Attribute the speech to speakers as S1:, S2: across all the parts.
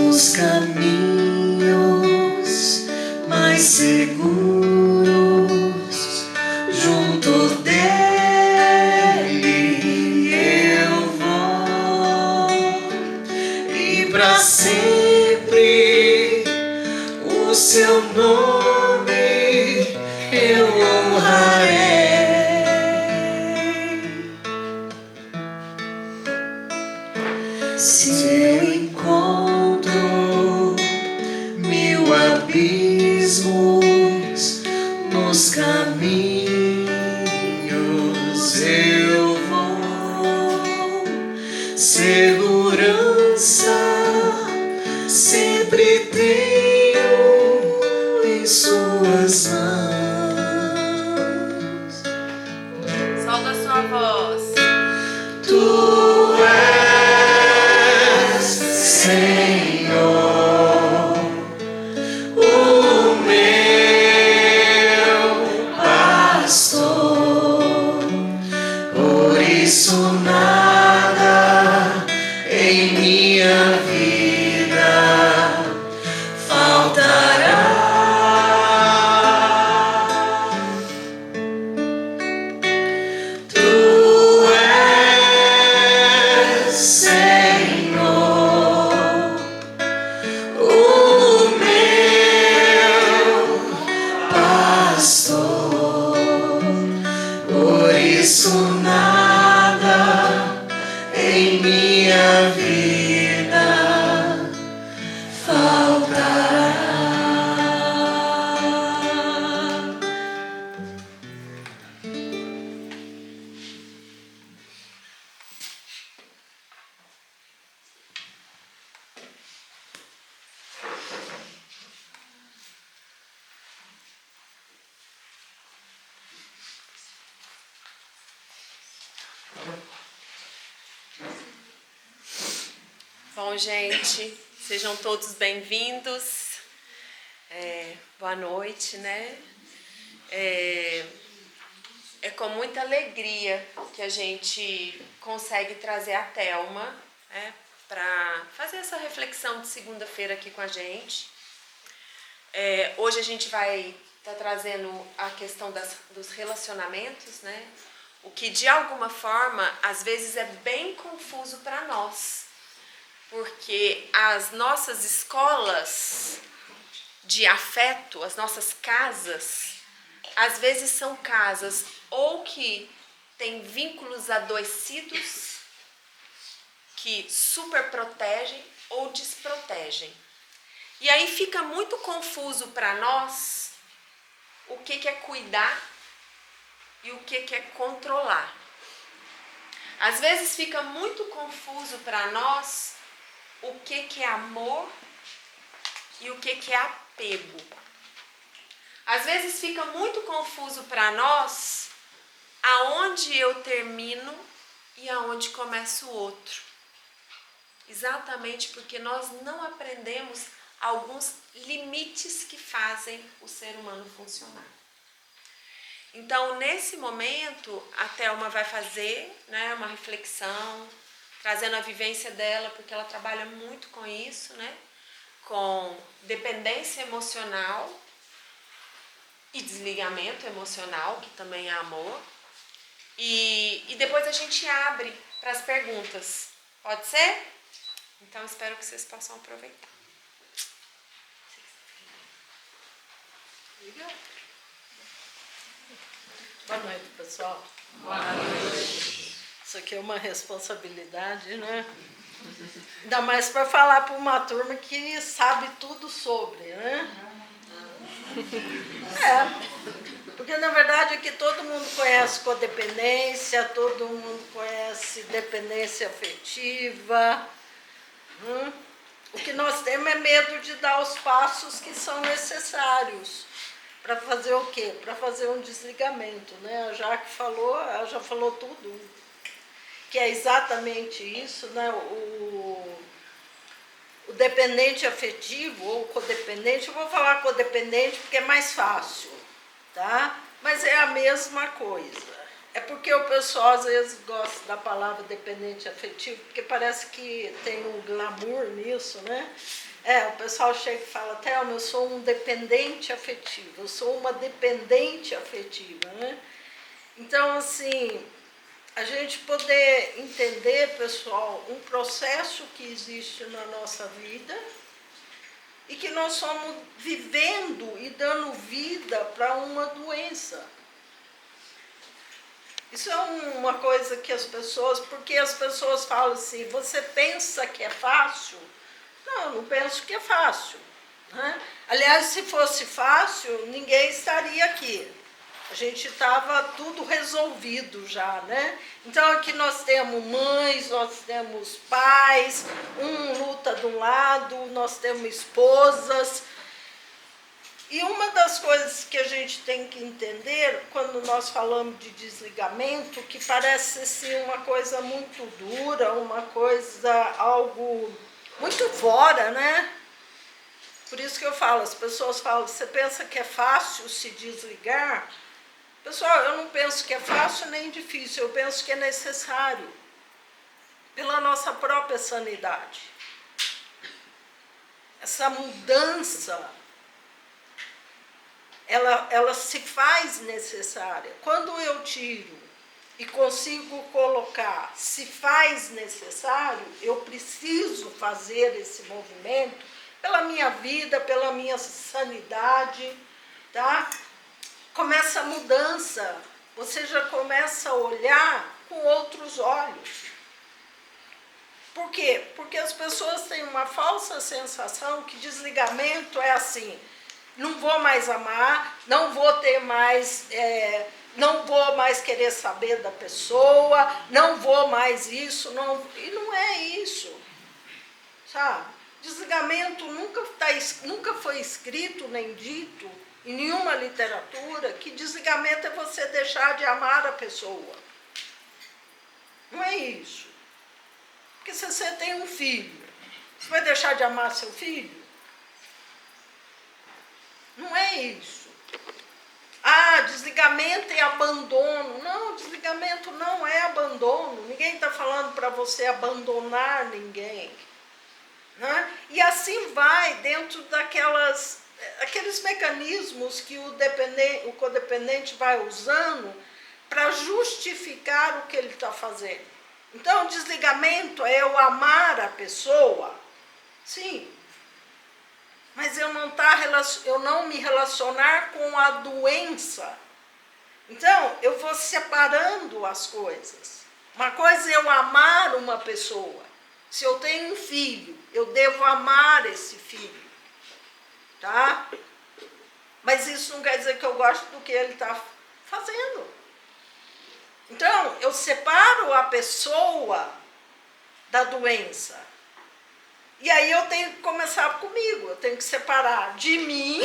S1: os caminhos mais seguros, junto dele eu vou, e para sempre o seu nome eu honrarei. Se eu encontro mil abismos nos caminhos, eu vou, segurança sempre tenho em suas mãos.
S2: Solta a sua voz.
S1: Tu és Senhor, o meu pastor, por isso nada em minha vida faltará. Tu és Senhor, o meu pastor, por isso nada em minha vida faltará.
S2: Bom, gente, sejam todos bem-vindos. Boa noite, né? É com muita alegria que a gente consegue trazer a Thelma, né, para fazer essa reflexão de segunda-feira aqui com a gente. Hoje a gente vai estar trazendo a questão dos relacionamentos, né? O que de alguma forma às vezes é bem confuso para nós, porque as nossas escolas de afeto, as nossas casas, às vezes são casas ou que têm vínculos adoecidos, que super protegem ou desprotegem. E aí fica muito confuso para nós o que é cuidar e o que é controlar. Às vezes fica muito confuso para nós o que é amor e o que é apego. Às vezes fica muito confuso para nós aonde eu termino e aonde começa o outro. Exatamente porque nós não aprendemos alguns limites que fazem o ser humano funcionar. Então, nesse momento, a Thelma vai fazer, né, uma reflexão, trazendo a vivência dela, porque ela trabalha muito com isso, né, com dependência emocional e desligamento emocional, que também é amor. E depois a gente abre para as perguntas. Pode ser? Então, espero que vocês possam aproveitar.
S3: Boa noite, pessoal.
S2: Boa noite.
S3: Isso aqui é uma responsabilidade, né? Ainda mais para falar para uma turma que sabe tudo sobre, né? Porque na verdade aqui todo mundo conhece codependência, todo mundo conhece dependência afetiva. O que nós temos é medo de dar os passos que são necessários. Para fazer o quê? Para fazer um desligamento, né? A Jaque falou, ela já falou tudo, que é exatamente isso, né? O dependente afetivo ou codependente, eu vou falar codependente porque é mais fácil, tá? Mas é a mesma coisa. É porque o pessoal às vezes gosta da palavra dependente afetivo, porque parece que tem um glamour nisso, né? O pessoal chega e fala, Thelma, eu sou um dependente afetivo, eu sou uma dependente afetiva, né? Então, assim, a gente poder entender, pessoal, um processo que existe na nossa vida e que nós somos vivendo e dando vida para uma doença. Isso é uma coisa que as pessoas, porque as pessoas falam assim, você pensa que é fácil? Não, eu não penso que é fácil, né? Aliás, se fosse fácil, ninguém estaria aqui. A gente estava tudo resolvido já, né? Então aqui nós temos mães, nós temos pais, um luta de um lado, nós temos esposas. E uma das coisas que a gente tem que entender, quando nós falamos de desligamento, que parece assim uma coisa muito dura, uma coisa, algo muito fora, né? Por isso que eu falo, as pessoas falam, você pensa que é fácil se desligar? Pessoal, eu não penso que é fácil nem difícil, eu penso que é necessário, pela nossa própria sanidade. Essa mudança, ela se faz necessária. Quando eu tiro e consigo colocar, se faz necessário, eu preciso fazer esse movimento pela minha vida, pela minha sanidade, tá? Começa a mudança, você já começa a olhar com outros olhos. Por quê? Porque as pessoas têm uma falsa sensação que desligamento é assim, não vou mais amar, não vou ter mais, não vou mais querer saber da pessoa, não vou mais isso, e não é isso, sabe? Desligamento nunca foi escrito nem dito em nenhuma literatura que desligamento é você deixar de amar a pessoa. Não é isso. Porque se você tem um filho, você vai deixar de amar seu filho? Não é isso. Desligamento é abandono. Não, desligamento não é abandono. Ninguém está falando para você abandonar ninguém. Né? E assim vai dentro aqueles mecanismos que o codependente vai usando para justificar o que ele está fazendo. Então, desligamento é eu amar a pessoa, sim, mas eu não me relacionar com a doença. Então, eu vou separando as coisas. Uma coisa é eu amar uma pessoa. Se eu tenho um filho, eu devo amar esse filho, tá? Mas isso não quer dizer que eu gosto do que ele está fazendo. Então, eu separo a pessoa da doença. E aí eu tenho que começar comigo, eu tenho que separar de mim,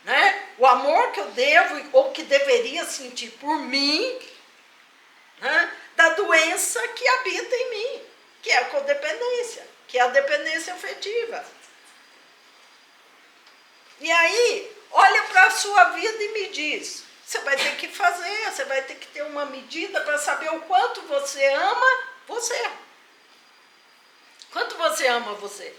S3: né, o amor que eu devo ou que deveria sentir por mim, né, da doença que habita em mim, que é a codependência, que é a dependência afetiva. E aí, olha para a sua vida e me diz, você vai ter que fazer, você vai ter que ter uma medida para saber o quanto você ama você. Quanto você ama você?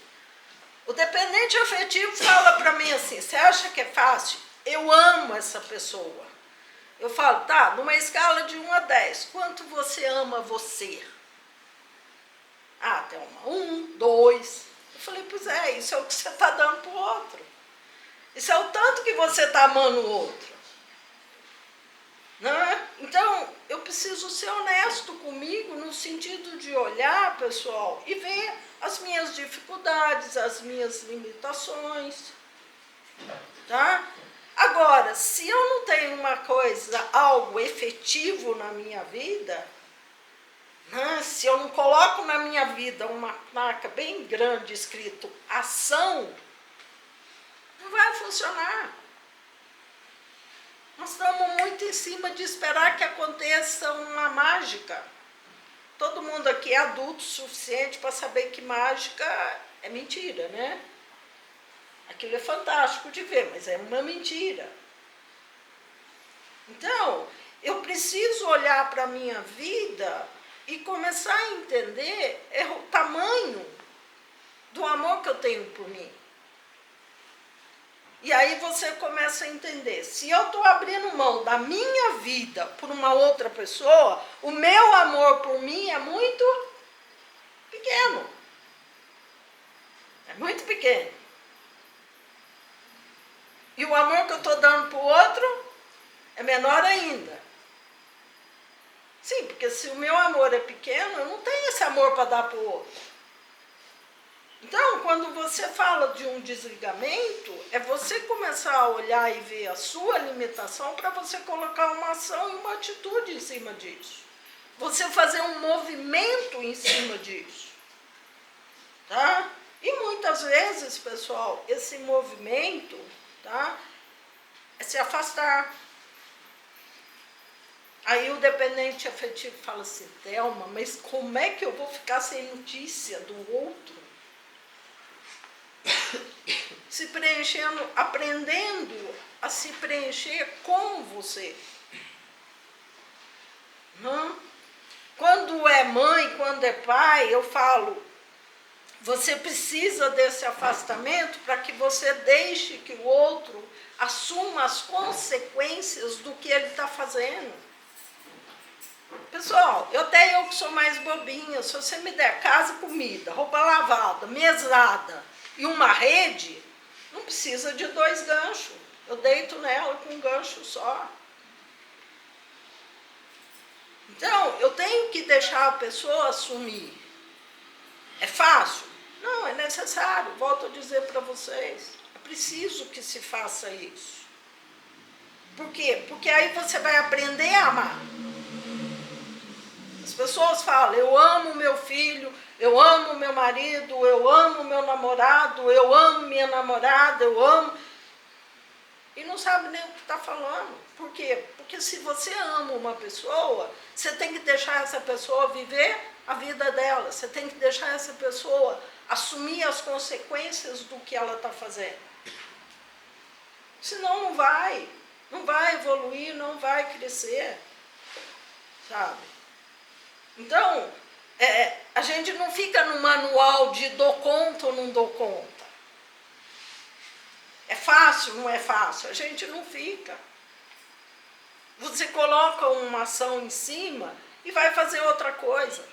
S3: O dependente afetivo fala para mim assim, você acha que é fácil? Eu amo essa pessoa. Eu falo, tá, numa escala de 1 a 10, quanto você ama você? Tem 1, 2. Eu falei, pois é, isso é o que você está dando para o outro. Isso é o tanto que você está amando o outro. Né? Então, eu preciso ser honesto comigo no sentido de olhar, pessoal, e ver as minhas dificuldades, as minhas limitações. Tá? Agora, se eu não tenho algo efetivo na minha vida, né? Se eu não coloco na minha vida uma placa bem grande escrito ação, não vai funcionar. Nós estamos muito em cima de esperar que aconteça uma mágica. Todo mundo aqui é adulto o suficiente para saber que mágica é mentira, né? Aquilo é fantástico de ver, mas é uma mentira. Então, eu preciso olhar para a minha vida e começar a entender o tamanho do amor que eu tenho por mim. E aí você começa a entender, se eu estou abrindo mão da minha vida por uma outra pessoa, o meu amor por mim é muito pequeno. É muito pequeno. E o amor que eu estou dando para o outro é menor ainda. Sim, porque se o meu amor é pequeno, eu não tenho esse amor para dar para o outro. Então, quando você fala de um desligamento, é você começar a olhar e ver a sua limitação para você colocar uma ação e uma atitude em cima disso. Você fazer um movimento em cima disso. Tá? E muitas vezes, pessoal, esse movimento, tá, é se afastar. Aí o dependente afetivo fala assim, Thelma, mas como é que eu vou ficar sem notícia do outro? Se preenchendo, aprendendo a se preencher com você. Quando é mãe, quando é pai, eu falo, você precisa desse afastamento para que você deixe que o outro assuma as consequências do que ele está fazendo. Pessoal, até eu que sou mais bobinha, se você me der casa, comida, roupa lavada, mesada e uma rede, não precisa de 2 ganchos. Eu deito nela com um gancho só. Então, eu tenho que deixar a pessoa assumir. É fácil? Não, é necessário. Volto a dizer para vocês. É preciso que se faça isso. Por quê? Porque aí você vai aprender a amar. As pessoas falam, eu amo meu filho, eu amo meu marido, eu amo meu namorado, eu amo minha namorada, eu amo... E não sabe nem o que está falando. Por quê? Porque se você ama uma pessoa, você tem que deixar essa pessoa viver a vida dela. Você tem que deixar essa pessoa assumir as consequências do que ela está fazendo. Senão não vai evoluir, não vai crescer. Sabe? Então, a gente não fica no manual de dou conta ou não dou conta. É fácil, não é fácil? A gente não fica. Você coloca uma ação em cima e vai fazer outra coisa.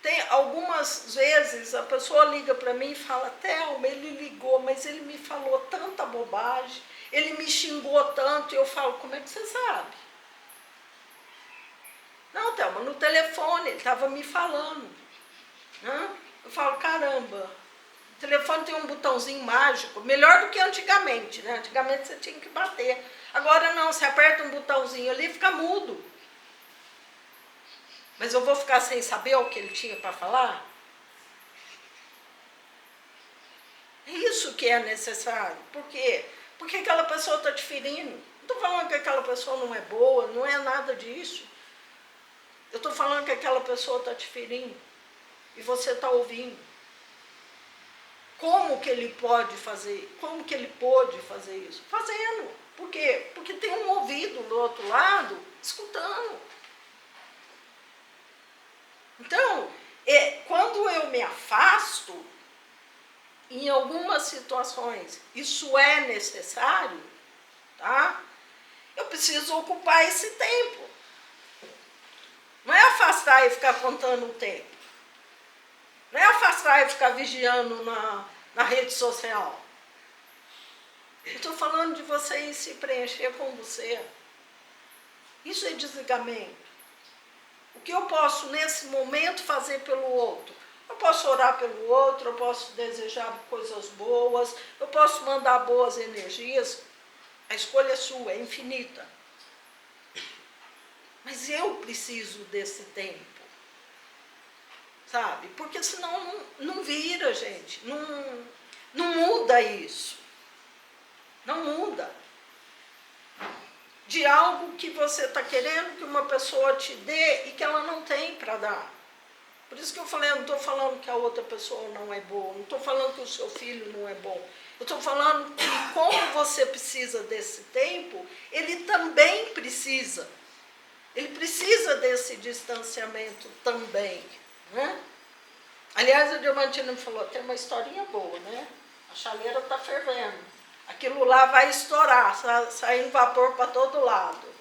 S3: Tem algumas vezes a pessoa liga para mim e fala, Thelma, ele ligou, mas ele me falou tanta bobagem, ele me xingou tanto, e eu falo, como é que você sabe? Não, Thelma, no telefone, ele estava me falando. Eu falo, caramba, o telefone tem um botãozinho mágico, melhor do que antigamente, né? Antigamente você tinha que bater. Agora não, você aperta um botãozinho ali e fica mudo. Mas eu vou ficar sem saber o que ele tinha para falar? É isso que é necessário. Por quê? Porque aquela pessoa está te ferindo. Não estou falando que aquela pessoa não é boa, não é nada disso. Eu estou falando que aquela pessoa está te ferindo. E você está ouvindo. Como que ele pode fazer? Como que ele pôde fazer isso? Fazendo. Por quê? Porque tem um ouvido do outro lado escutando. Então, quando eu me afasto, em algumas situações, isso é necessário, tá? Eu preciso ocupar esse tempo. Não é afastar e ficar contando o tempo. Não é afastar e ficar vigiando na rede social. Eu estou falando de você ir se preencher com você. Isso é desligamento. O que eu posso, nesse momento, fazer pelo outro? Eu posso orar pelo outro, eu posso desejar coisas boas, eu posso mandar boas energias. A escolha é sua, é infinita. Mas eu preciso desse tempo. Sabe? Porque senão não vira, gente. Não muda isso. Não muda. De algo que você está querendo que uma pessoa te dê e que ela não tem para dar. Por isso que eu falei, eu não estou falando que a outra pessoa não é boa, não estou falando que o seu filho não é bom. Eu estou falando que como você precisa desse tempo, ele também precisa. Ele precisa desse distanciamento também. Né? Aliás, a Diamantina me falou, tem uma historinha boa, né? A chaleira está fervendo. Aquilo lá vai estourar, saindo vapor para todo lado.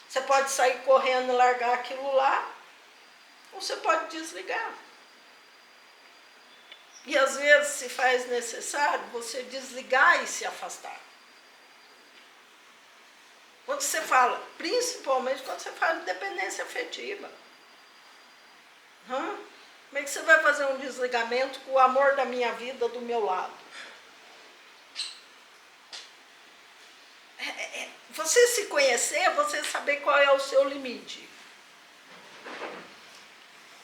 S3: Você pode sair correndo e largar aquilo lá, ou você pode desligar. E às vezes se faz necessário você desligar e se afastar. Quando você fala, principalmente quando você fala de dependência afetiva. Como é que você vai fazer um desligamento com o amor da minha vida do meu lado? Você se conhecer, você saber qual é o seu limite.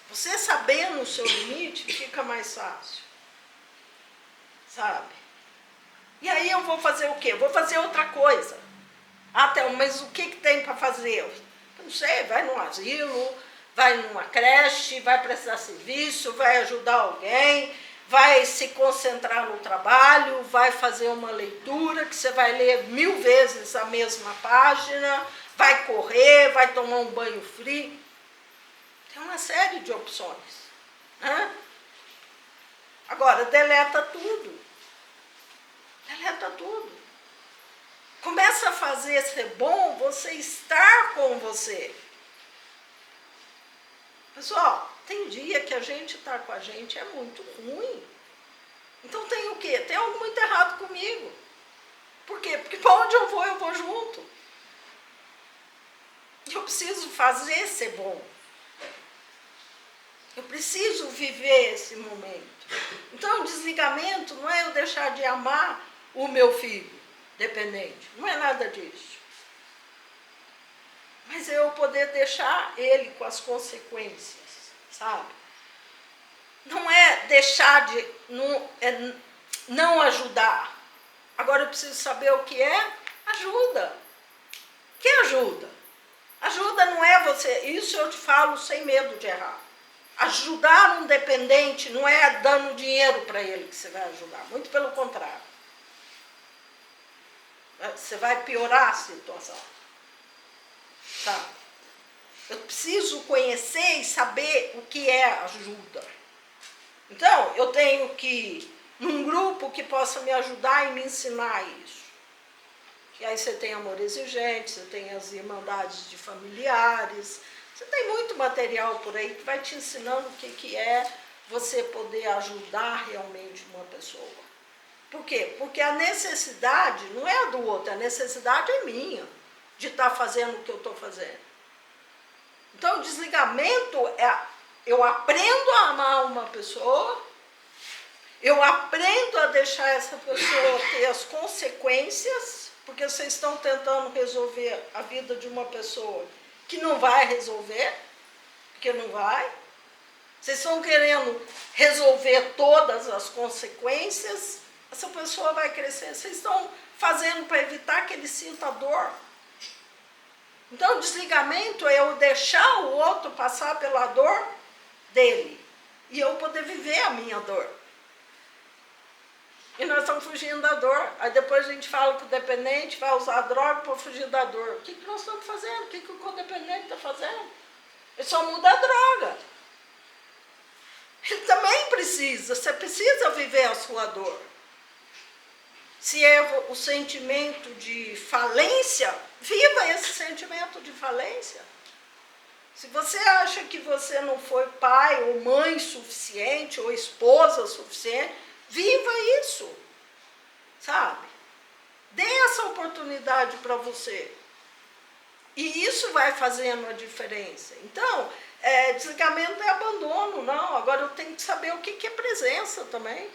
S3: Você sabendo o seu limite, fica mais fácil. Sabe? E aí eu vou fazer o quê? Vou fazer outra coisa. Mas o que tem para fazer? Eu não sei, vai num asilo, vai numa creche, vai prestar serviço, vai ajudar alguém, vai se concentrar no trabalho, vai fazer uma leitura que você vai ler 1000 vezes a mesma página, vai correr, vai tomar um banho frio. Tem uma série de opções. Agora, deleta tudo. Deleta tudo. Começa a fazer ser bom você estar com você. Pessoal, tem dia que a gente estar com a gente é muito ruim. Então tem o quê? Tem algo muito errado comigo. Por quê? Porque para onde eu vou junto. Eu preciso fazer ser bom. Eu preciso viver esse momento. Então, o desligamento não é eu deixar de amar o meu filho dependente. Não é nada disso. Mas é eu poder deixar ele com as consequências, sabe? Não é deixar de não ajudar. Agora eu preciso saber o que é ajuda. Que ajuda? Ajuda não é você... Isso eu te falo sem medo de errar. Ajudar um dependente não é dando dinheiro para ele que você vai ajudar. Muito pelo contrário. Você vai piorar a situação. Tá? Eu preciso conhecer e saber o que é ajuda. Então, eu tenho que ir num grupo que possa me ajudar e me ensinar isso. E aí você tem amor exigente, você tem as irmandades de familiares, você tem muito material por aí que vai te ensinando o que é você poder ajudar realmente uma pessoa. Por quê? Porque a necessidade não é a do outro, a necessidade é minha de estar fazendo o que eu estou fazendo. Então, o desligamento é... Eu aprendo a amar uma pessoa, eu aprendo a deixar essa pessoa ter as consequências, porque vocês estão tentando resolver a vida de uma pessoa que não vai resolver, porque não vai. Vocês estão querendo resolver todas as consequências, essa pessoa vai crescer. Vocês estão fazendo para evitar que ele sinta dor. Então, o desligamento é eu deixar o outro passar pela dor dele e eu poder viver a minha dor. E nós estamos fugindo da dor. Aí depois a gente fala que o dependente vai usar droga para fugir da dor. O que nós estamos fazendo? O que o codependente está fazendo? Ele só muda a droga. Ele também precisa. Você precisa viver a sua dor. Se é o sentimento de falência, viva esse sentimento de falência. Se você acha que você não foi pai ou mãe suficiente, ou esposa suficiente, viva isso, sabe? Dê essa oportunidade para você. E isso vai fazendo a diferença. Então, desligamento é abandono, não. Agora eu tenho que saber o que é presença também.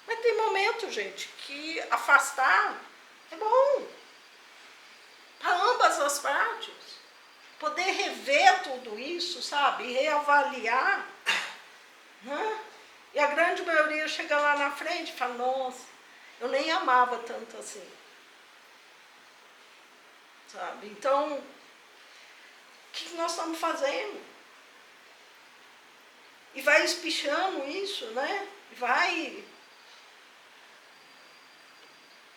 S3: Mas tem momento, gente, que afastar é bom. Para ambas as partes. Poder rever tudo isso, sabe? E reavaliar. Né? E a grande maioria chega lá na frente e fala, nossa, eu nem amava tanto assim. Sabe? Então, o que nós estamos fazendo? E vai espichando isso, né? Vai...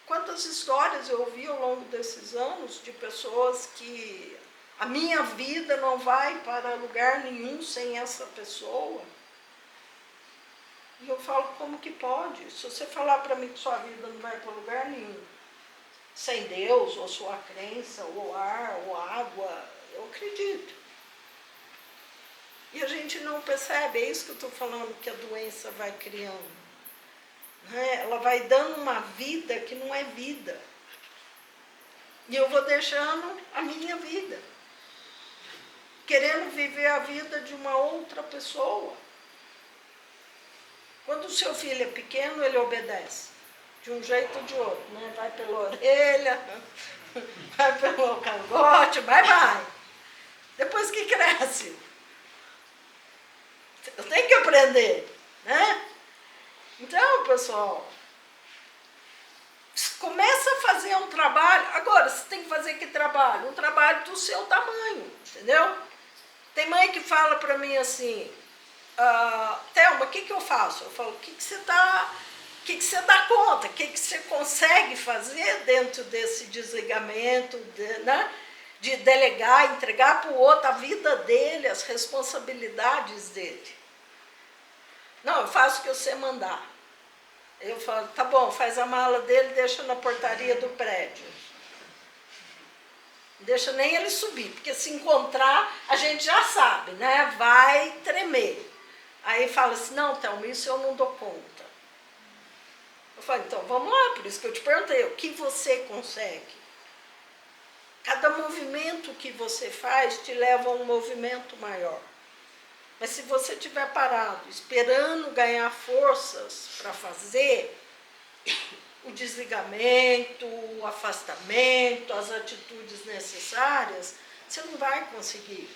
S3: Quantas histórias eu ouvi ao longo desses anos de pessoas que a minha vida não vai para lugar nenhum sem essa pessoa. E eu falo, como que pode? Se você falar para mim que sua vida não vai para lugar nenhum, sem Deus, ou sua crença, ou ar, ou água, eu acredito. E a gente não percebe, é isso que eu estou falando, que a doença vai criando. Né? Ela vai dando uma vida que não é vida. E eu vou deixando a minha vida, querendo viver a vida de uma outra pessoa. Quando o seu filho é pequeno, ele obedece, de um jeito ou de outro, né? Vai pela orelha, vai pelo cangote, vai. Depois que cresce, eu tenho que aprender, né? Então, pessoal, começa a fazer um trabalho. Agora, você tem que fazer que trabalho? Um trabalho do seu tamanho, entendeu? Tem mãe que fala para mim assim, Thelma, o que eu faço? Eu falo, o que você dá conta? O que você consegue fazer dentro desse desligamento, né? De delegar, entregar para o outro a vida dele, as responsabilidades dele. Não, eu faço o que você mandar. Eu falo, tá bom, faz a mala dele, deixa na portaria do prédio. Não deixa nem ele subir, porque se encontrar, a gente já sabe, né? Vai tremer. Aí fala assim, não, Thelma, isso eu não dou conta. Eu falo, então vamos lá, por isso que eu te perguntei, o que você consegue? Cada movimento que você faz te leva a um movimento maior. Mas se você estiver parado, esperando ganhar forças para fazer, o desligamento, o afastamento, as atitudes necessárias, você não vai conseguir.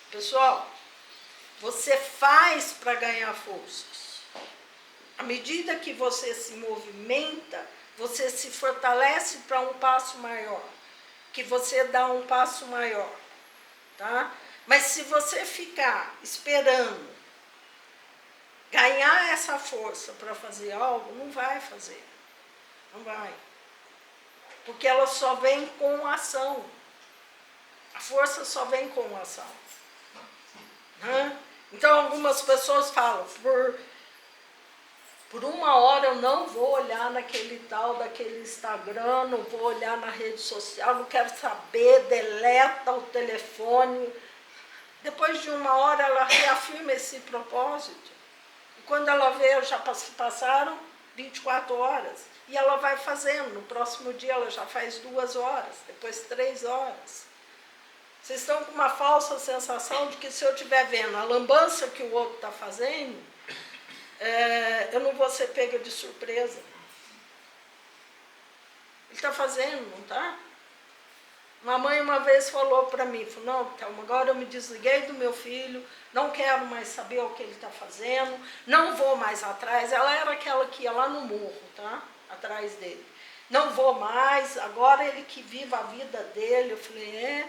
S3: Pessoal, você faz para ganhar forças. À medida que você se movimenta, você se fortalece para um passo maior, que você dá um passo maior, tá? Mas se você ficar esperando ganhar essa força para fazer algo, não vai fazer. Não vai. Porque ela só vem com ação. A força só vem com ação. Né? Então, algumas pessoas falam, por 1 hora eu não vou olhar naquele tal, daquele Instagram, não vou olhar na rede social, não quero saber, deleta o telefone. Depois de 1 hora ela reafirma esse propósito. E quando ela vê, já passaram 24 horas. E ela vai fazendo. No próximo dia ela já faz 2 horas, depois 3 horas. Vocês estão com uma falsa sensação de que se eu estiver vendo a lambança que o outro está fazendo, eu não vou ser pega de surpresa. Ele está fazendo, não está? Uma mãe uma vez falou para mim, falou, não, Thelma, agora eu me desliguei do meu filho, não quero mais saber o que ele está fazendo, não vou mais atrás. Ela era aquela que ia lá no morro, tá? Atrás dele. Não vou mais, agora ele que viva a vida dele. Eu falei,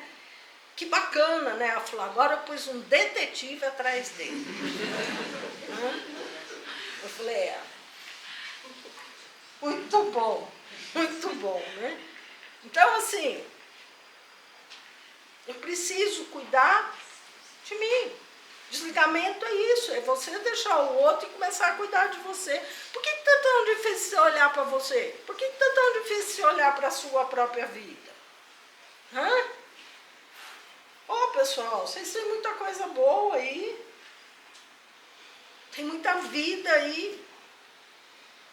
S3: que bacana, né? Ela falou, agora eu pus um detetive atrás dele. Eu falei, muito bom, né? Então, assim, eu preciso cuidar de mim. Desligamento é isso, é você deixar o outro e começar a cuidar de você. Por que está tão difícil você olhar para você? Por que está tão difícil você olhar para a sua própria vida? Pessoal, vocês têm muita coisa boa aí. Tem muita vida aí.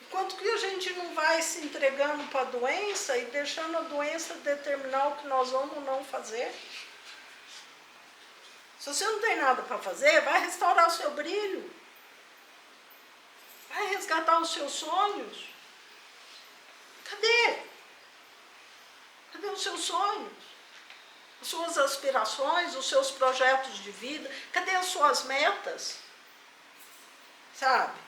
S3: Enquanto que a gente não vai se entregando para a doença e deixando a doença determinar o que nós vamos ou não fazer. Se você não tem nada para fazer, vai restaurar o seu brilho. Vai resgatar os seus sonhos. Cadê? Cadê os seus sonhos? As suas aspirações, os seus projetos de vida? Cadê as suas metas? Sabe?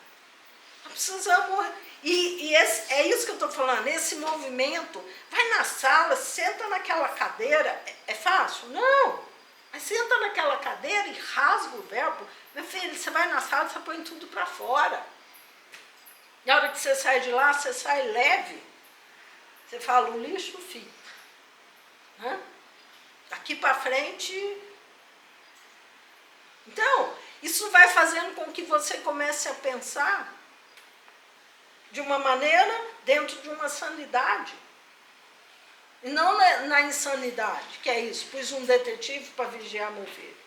S3: Nós precisamos... é isso que eu estou falando, esse movimento. Vai na sala, senta naquela cadeira. É fácil? Não. Mas senta naquela cadeira e rasga o verbo. Meu filho, você vai na sala, você põe tudo para fora. Na hora que você sai de lá, você sai leve. Você fala, o lixo fica. Daqui para frente... Então, Isso vai fazendo com que você comece a pensar de uma maneira dentro de uma sanidade. E não na insanidade, que é isso, pus um detetive para vigiar meu filho.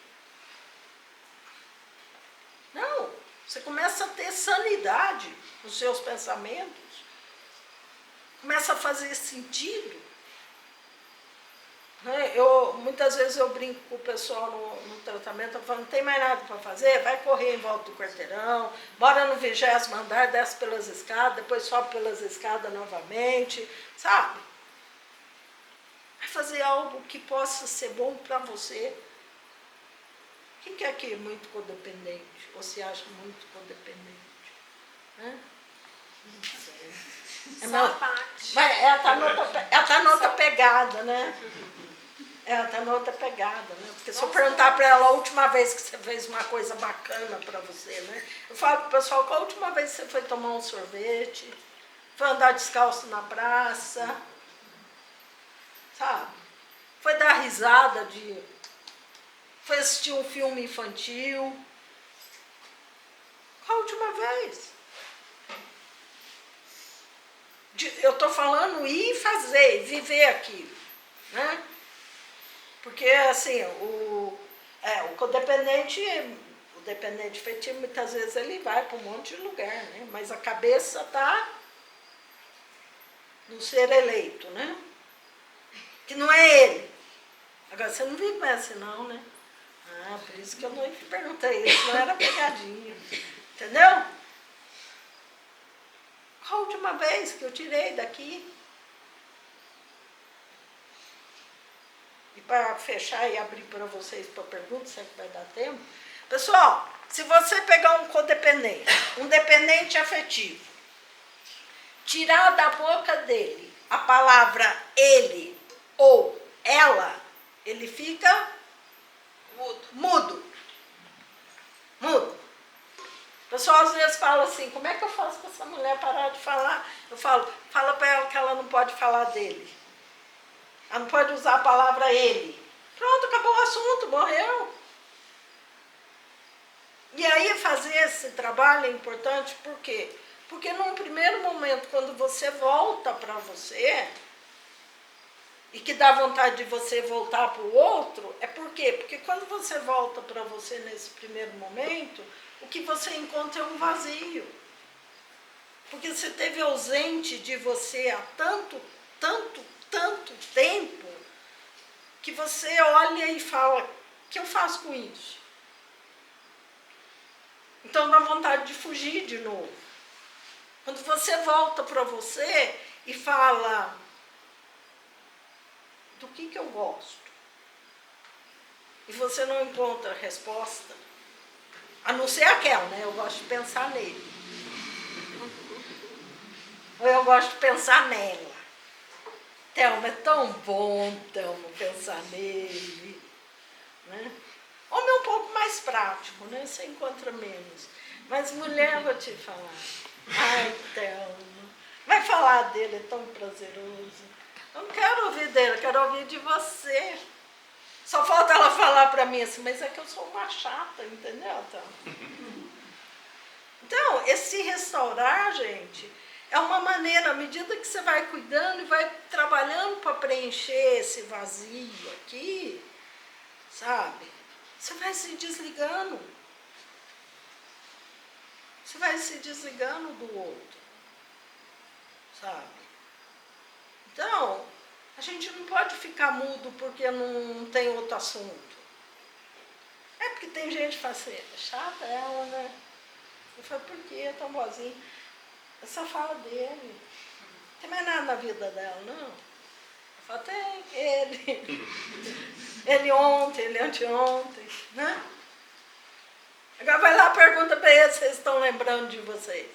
S3: Não, você começa a ter sanidade nos seus pensamentos. Começa a fazer sentido. Muitas vezes eu brinco com o pessoal no tratamento, eu falo, não tem mais nada para fazer, vai correr em volta do quarteirão, bora no 20º andar, desce pelas escadas, depois sobe pelas escadas novamente, sabe? Vai fazer algo que possa ser bom para você. Quem é aqui muito codependente? Ou se acha muito codependente? Não sei.
S2: Só a parte.
S3: Mas ela tá noutra pegada, né? Ela tá noutra pegada, né? Porque se eu perguntar para ela a última vez que você fez uma coisa bacana para você, né? Eu falo pro pessoal, qual a última vez que você foi tomar um sorvete? Foi andar descalço na praça? Sabe? Foi dar risada foi assistir um filme infantil? Qual a última vez? Eu estou falando ir fazer, viver aquilo, né? Porque, assim, o codependente, o dependente afetivo, muitas vezes ele vai para um monte de lugar, né? Mas a cabeça está no ser eleito, né? Que não é ele. Agora, você não vive mais assim, não, né? Ah, por isso que eu não te perguntei, isso não era pegadinha. Entendeu? Qual a última vez que eu tirei daqui? E para fechar e abrir para vocês para perguntas, será que vai dar tempo? Pessoal, se você pegar um codependente, um dependente afetivo, tirar da boca dele a palavra ele ou ela, ele fica mudo. O pessoal às vezes fala assim, como é que eu faço para essa mulher parar de falar? Eu falo, fala para ela que ela não pode falar dele. Ela não pode usar a palavra ele. Pronto, acabou o assunto, morreu. E aí fazer esse trabalho é importante, por quê? Porque num primeiro momento, quando você volta para você, e que dá vontade de você voltar para o outro, é por quê? Porque quando você volta para você nesse primeiro momento, o que você encontra é um vazio. Porque você esteve ausente de você há tanto tempo, que você olha e fala, o que eu faço com isso? Então dá vontade de fugir de novo. Quando você volta para você e fala, do que eu gosto? E você não encontra resposta, a não ser aquela, né? Eu gosto de pensar nele. Ou eu gosto de pensar nela. Thelma, é tão bom, Thelma, pensar nele. Né? Homem é um pouco mais prático, né? Você encontra menos. Mas mulher, eu vou te falar. Ai, Thelma, vai falar dele, é tão prazeroso. Eu não quero ouvir dele, eu quero ouvir de você. Só falta ela falar para mim assim, mas é que eu sou uma chata, entendeu, Thelma? Então, esse restaurar, gente, é uma maneira, à medida que você vai cuidando e vai trabalhando para preencher esse vazio aqui, sabe? Você vai se desligando. Você vai se desligando do outro, sabe? Então, a gente não pode ficar mudo porque não tem outro assunto. É porque tem gente que fala assim, é chata ela, né? Eu falo, por que é tão boazinha? Eu só falo dele. Não tem mais nada na vida dela, não. Eu falo, tem ele. Ele ontem, ele anteontem, né? Agora vai lá e pergunta para eles se eles estão lembrando de vocês.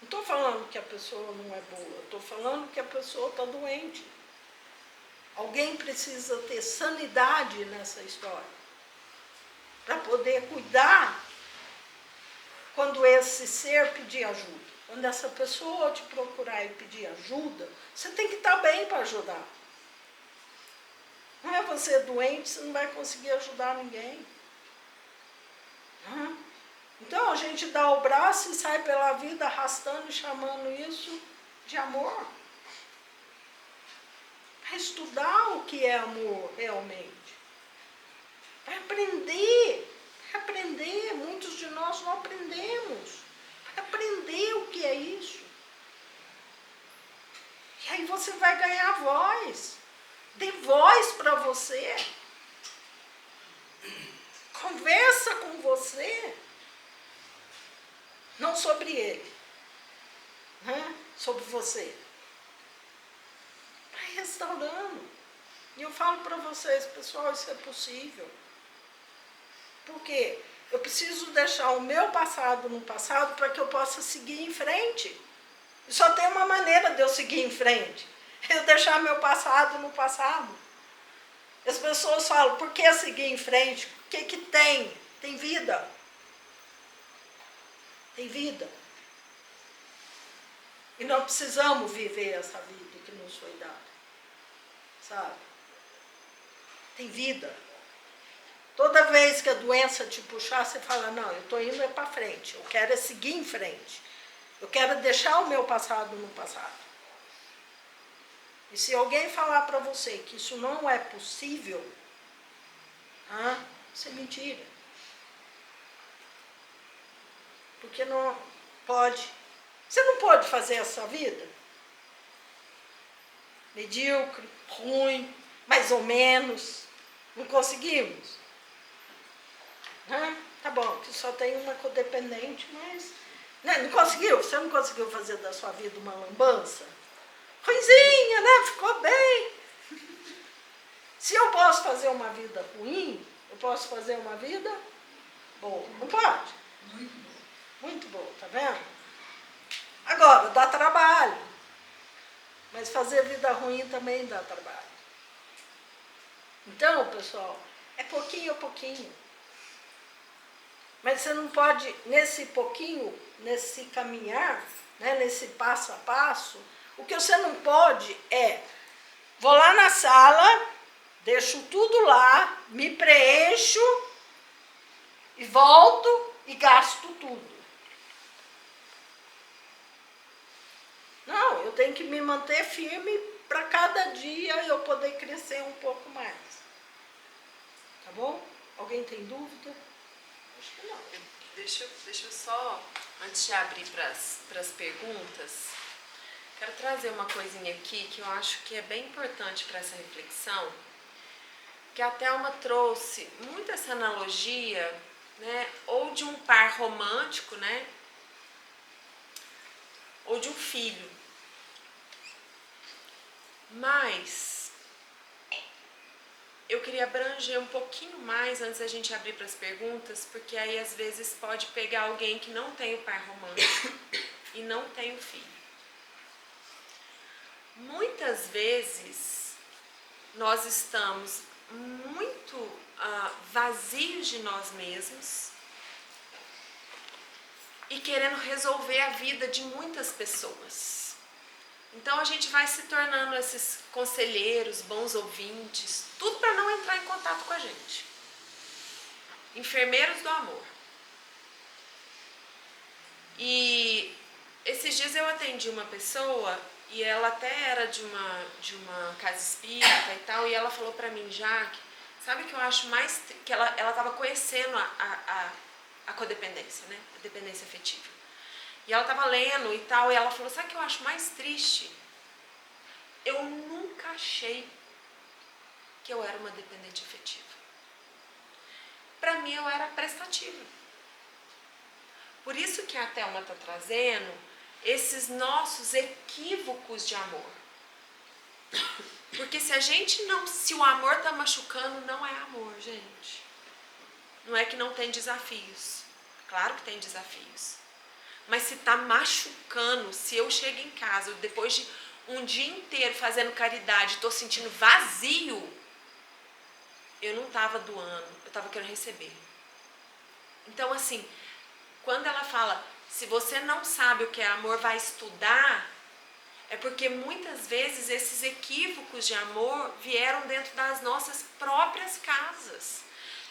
S3: Não estou falando que a pessoa não é boa, estou falando que a pessoa está doente. Alguém precisa ter sanidade nessa história para poder cuidar quando esse ser pedir ajuda. Quando essa pessoa te procurar e pedir ajuda, você tem que estar bem para ajudar. Não é você doente, você não vai conseguir ajudar ninguém. Então a gente dá o braço e sai pela vida arrastando e chamando isso de amor. Vai estudar o que é amor realmente. Vai aprender. Vai aprender. Muitos de nós não aprendemos. Vai aprender o que é isso. E aí você vai ganhar voz. Dê voz para você. Conversa com você. Não sobre ele. Sobre você. Vai restaurando. E eu falo para vocês, pessoal, isso é possível. Por quê? Eu preciso deixar o meu passado no passado para que eu possa seguir em frente. E só tem uma maneira de eu seguir em frente. Eu deixar meu passado no passado. As pessoas falam, por que seguir em frente? O que tem? Tem vida. Tem vida. E nós precisamos viver essa vida que nos foi dada. Sabe? Tem vida. Toda vez que a doença te puxar, você fala, não, eu estou indo para frente. Eu quero seguir em frente. Eu quero deixar o meu passado no passado. E se alguém falar para você que isso não é possível, isso é mentira. Porque não pode. Você não pode fazer essa vida? Medíocre, ruim, mais ou menos. Não conseguimos? Tá bom, que só tem uma codependente, mas... Não conseguiu? Você não conseguiu fazer da sua vida uma lambança? Ruizinha, né? Ficou bem. Se eu posso fazer uma vida ruim, eu posso fazer uma vida boa. Não pode?
S1: Muito bom.
S3: Muito boa, tá vendo? Agora, dá trabalho. Mas fazer vida ruim também dá trabalho. Então, pessoal, é pouquinho a pouquinho. Mas você não pode, nesse pouquinho, nesse caminhar, né, nesse passo a passo, o que você não pode é, vou lá na sala, deixo tudo lá, me preencho, e volto e gasto tudo. Não, eu tenho que me manter firme para cada dia eu poder crescer um pouco mais. Tá bom? Alguém tem dúvida? Acho que não.
S2: Deixa eu só, antes de abrir para as perguntas, quero trazer uma coisinha aqui que eu acho que é bem importante para essa reflexão, que a Thelma trouxe muito essa analogia, né, ou de um par romântico, né, ou de um filho. Mas eu queria abranger um pouquinho mais antes da gente abrir para as perguntas, porque aí às vezes pode pegar alguém que não tem o par romântico e não tem o filho. Muitas vezes nós estamos muito vazios de nós mesmos e querendo resolver a vida de muitas pessoas. Então a gente vai se tornando esses conselheiros, bons ouvintes, tudo para não entrar em contato com a gente. Enfermeiros do amor. E esses dias eu atendi uma pessoa e ela até era de uma casa espírita e tal, e ela falou para mim, Jaque, sabe o que eu acho mais... que ela estava conhecendo a codependência, né? A dependência afetiva. E ela estava lendo e tal, e ela falou, sabe o que eu acho mais triste? Eu nunca achei que eu era uma dependente afetiva. Para mim, eu era prestativa. Por isso que a Thelma está trazendo esses nossos equívocos de amor. Porque se o amor está machucando, não é amor, gente. Não é que não tem desafios. Claro que tem desafios. Mas se está machucando, se eu chego em casa, depois de um dia inteiro fazendo caridade, estou sentindo vazio, eu não estava doando, eu estava querendo receber. Então, assim, quando ela fala, se você não sabe o que é amor, vai estudar, É porque muitas vezes esses equívocos de amor vieram dentro das nossas próprias casas.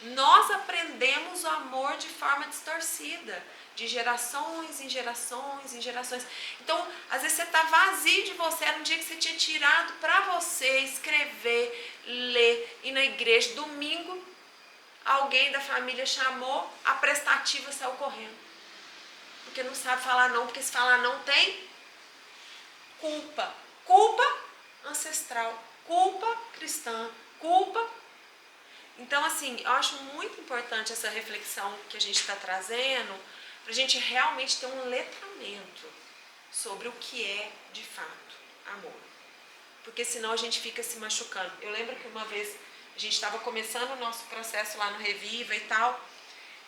S2: Nós aprendemos o amor de forma distorcida, de gerações em gerações em gerações. Então, às vezes você está vazio de você, era um dia que você tinha tirado para você escrever, ler, ir na igreja. Domingo, alguém da família chamou, a prestativa saiu correndo. Porque não sabe falar não, porque se falar não tem culpa. Culpa ancestral, culpa cristã, culpa. Então, assim, eu acho muito importante essa reflexão que a gente está trazendo, para a gente realmente ter um letramento sobre o que é, de fato, amor. Porque senão a gente fica se machucando. Eu lembro que uma vez a gente estava começando o nosso processo lá no Reviva e tal,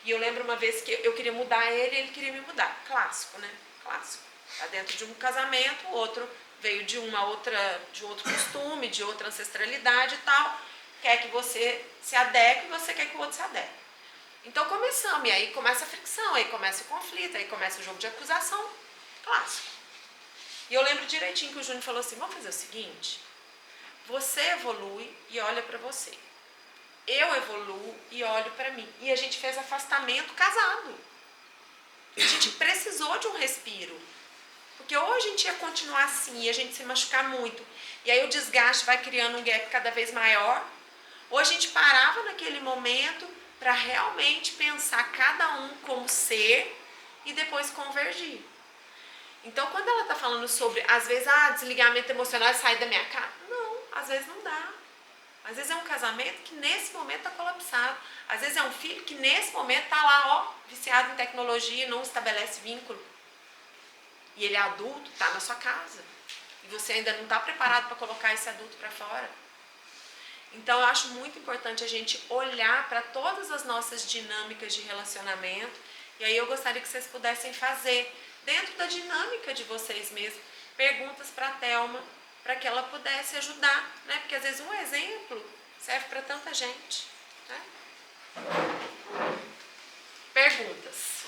S2: e eu lembro uma vez que eu queria mudar ele e ele queria me mudar. Clássico, né? Clássico. Tá dentro de um casamento, o outro veio de outro costume, de outra ancestralidade e tal, quer que você se adeque e você quer que o outro se adeque. Então começamos, e aí começa a fricção, aí começa o conflito, aí começa o jogo de acusação, clássico. E eu lembro direitinho que o Júnior falou assim, vamos fazer o seguinte, você evolui e olha pra você, eu evoluo e olho pra mim. E a gente fez afastamento casado. A gente precisou de um respiro. Porque ou a gente ia continuar assim e a gente se machucar muito, e aí o desgaste vai criando um gap cada vez maior, ou a gente parava naquele momento para realmente pensar cada um como ser e depois convergir. Então, quando ela está falando sobre, às vezes, desligamento emocional e sair da minha casa, não, às vezes não dá. Às vezes é um casamento que nesse momento está colapsado. Às vezes é um filho que nesse momento está lá, viciado em tecnologia, não estabelece vínculo. E ele é adulto, está na sua casa. E você ainda não está preparado para colocar esse adulto para fora. Então, eu acho muito importante a gente olhar para todas as nossas dinâmicas de relacionamento. E aí eu gostaria que vocês pudessem fazer, dentro da dinâmica de vocês mesmos, perguntas para a Thelma, para que ela pudesse ajudar, né? Porque às vezes um exemplo serve para tanta gente, né? Perguntas.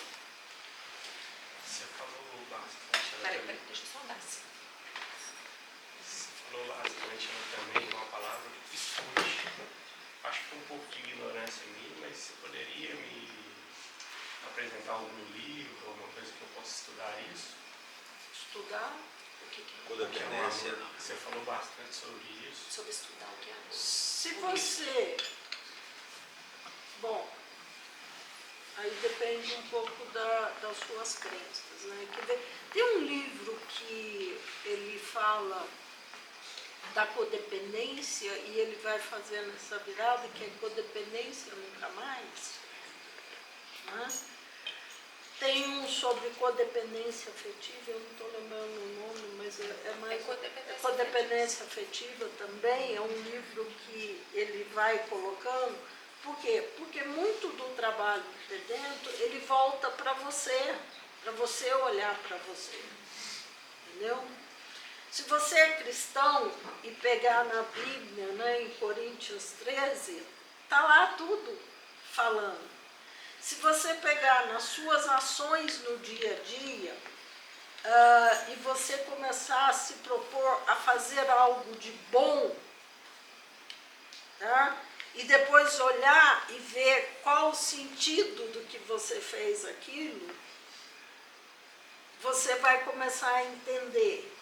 S4: Você falou bastante.
S2: Peraí, deixa eu só dar assim.
S4: Você falou bastante também uma palavra escute. Acho que foi um pouco de ignorância minha, mas você poderia me apresentar algum livro, alguma coisa que eu possa estudar isso?
S3: Estudar o que é?
S4: Codependência. Você falou bastante sobre isso.
S2: Sobre estudar o que é amor.
S3: Se você... Bom, aí depende um pouco das suas crenças, né? Tem um livro que ele fala da codependência e ele vai fazendo essa virada, que é Codependência Nunca Mais, né? Tem um sobre codependência afetiva, eu não estou lembrando o nome, mas é mais... Codependência afetiva também, é um livro que ele vai colocando. Por quê? Porque muito do trabalho de dentro, ele volta para você olhar para você, entendeu? Se você é cristão e pegar na Bíblia, né, em Coríntios 13, está lá tudo falando. Se você pegar nas suas ações no dia a dia, e você começar a se propor a fazer algo de bom, tá? E depois olhar e ver qual o sentido do que você fez aquilo, você vai começar a entender.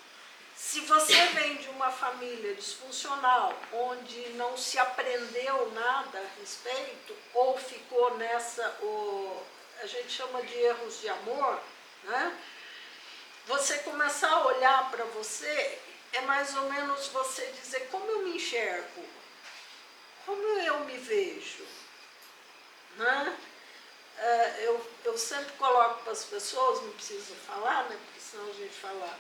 S3: Se você vem de uma família disfuncional, onde não se aprendeu nada a respeito, ou ficou a gente chama de erros de amor, né? Você começar a olhar para você, é mais ou menos você dizer como eu me enxergo, como eu me vejo, né? Eu sempre coloco para as pessoas, não preciso falar, né? Porque senão a gente falar.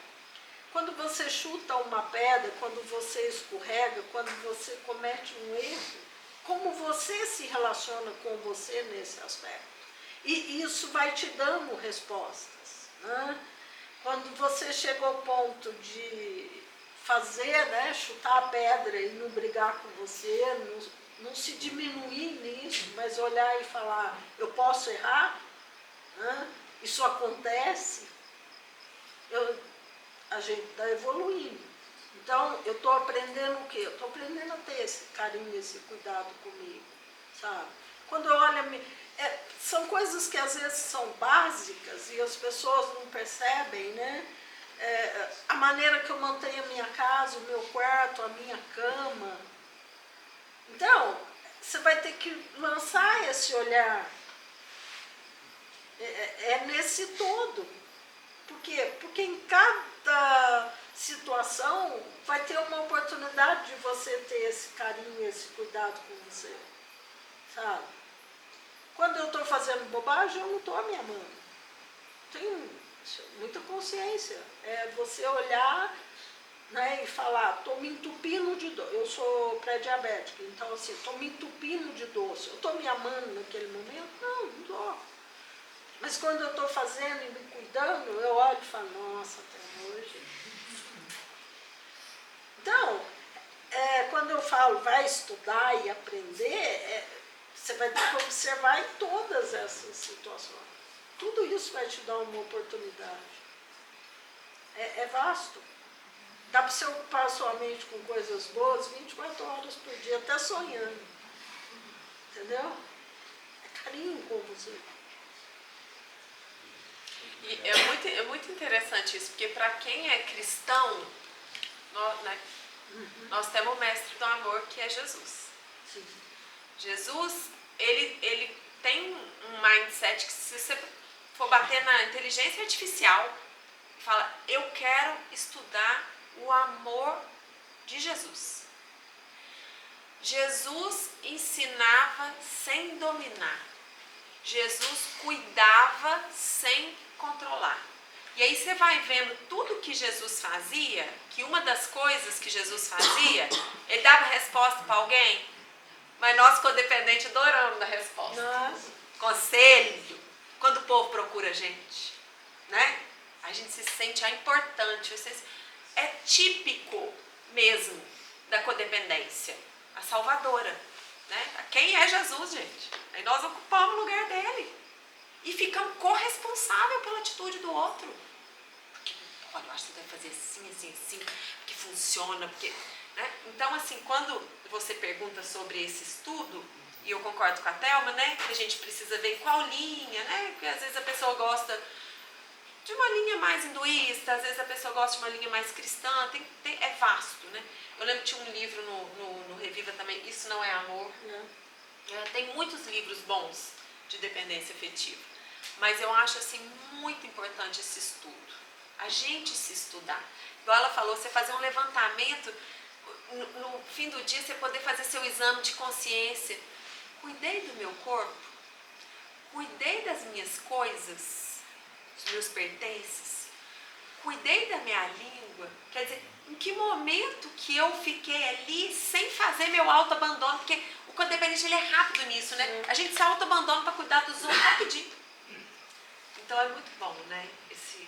S3: Quando você chuta uma pedra, quando você escorrega, quando você comete um erro, como você se relaciona com você nesse aspecto? E isso vai te dando respostas, né? Quando você chega ao ponto de fazer, né, chutar a pedra e não brigar com você, não se diminuir nisso, mas olhar e falar, eu posso errar? Né? Isso acontece? a gente está evoluindo. Então, eu estou aprendendo o quê? Eu estou aprendendo a ter esse carinho, esse cuidado comigo, sabe? Quando eu olho, são coisas que às vezes são básicas e as pessoas não percebem, né? A maneira que eu mantenho a minha casa, o meu quarto, a minha cama. Então, você vai ter que lançar esse olhar. É nesse todo. Por quê? Porque em cada situação vai ter uma oportunidade de você ter esse carinho, esse cuidado com você, sabe? Quando eu estou fazendo bobagem, eu não estou me amando. Tenho muita consciência. É você olhar, né, e falar, estou me entupindo de doce. Eu sou pré-diabética, então assim, estou me entupindo de doce. Eu estou me amando naquele momento? Não, não estou. Mas quando eu estou fazendo e me cuidando, eu olho e falo, nossa, até hoje. Então, quando eu falo, vai estudar e aprender, você vai ter que observar em todas essas situações. Tudo isso vai te dar uma oportunidade. É vasto. Dá para você ocupar a sua mente com coisas boas 24 horas por dia, até sonhando. Entendeu? É carinho com você.
S2: E é muito interessante isso, porque para quem é cristão, nós temos o mestre do amor, que é Jesus.
S3: Sim.
S2: Jesus, ele tem um mindset que, se você for bater na inteligência artificial, fala, eu quero estudar o amor de Jesus. Jesus ensinava sem dominar. Jesus cuidava sem controlar. E aí você vai vendo tudo que Jesus fazia, que uma das coisas que Jesus fazia, ele dava resposta para alguém, mas nós, codependentes, adoramos dar resposta.
S3: Nossa.
S2: Conselho, quando o povo procura a gente, né? A gente se sente importante. É típico mesmo da codependência, a salvadora, né? Quem é Jesus, gente? Aí nós ocupamos o lugar dele e ficamos corresponsáveis pela atitude do outro. Porque, olha, eu acho que você deve fazer assim, assim, assim, porque funciona, porque... Né? Então, assim, quando você pergunta sobre esse estudo, e eu concordo com a Thelma, né, que a gente precisa ver em qual linha, né, porque às vezes a pessoa gosta de uma linha mais hinduísta, às vezes a pessoa gosta de uma linha mais cristã, é vasto, né. Eu lembro que tinha um livro no Reviva também, Isso Não É Amor. Tem muitos livros bons de dependência afetiva, mas eu acho, assim, muito importante esse estudo, a gente se estudar. Igual ela falou, você fazer um levantamento, no fim do dia você poder fazer seu exame de consciência. Cuidei do meu corpo, cuidei das minhas coisas, dos meus pertences, cuidei da minha língua. Quer dizer, em que momento que eu fiquei ali sem fazer meu autoabandono? Porque o codependente, ele é rápido nisso, né? A gente se autoabandona para cuidar dos outros rapidinho. Então é muito bom, né, esse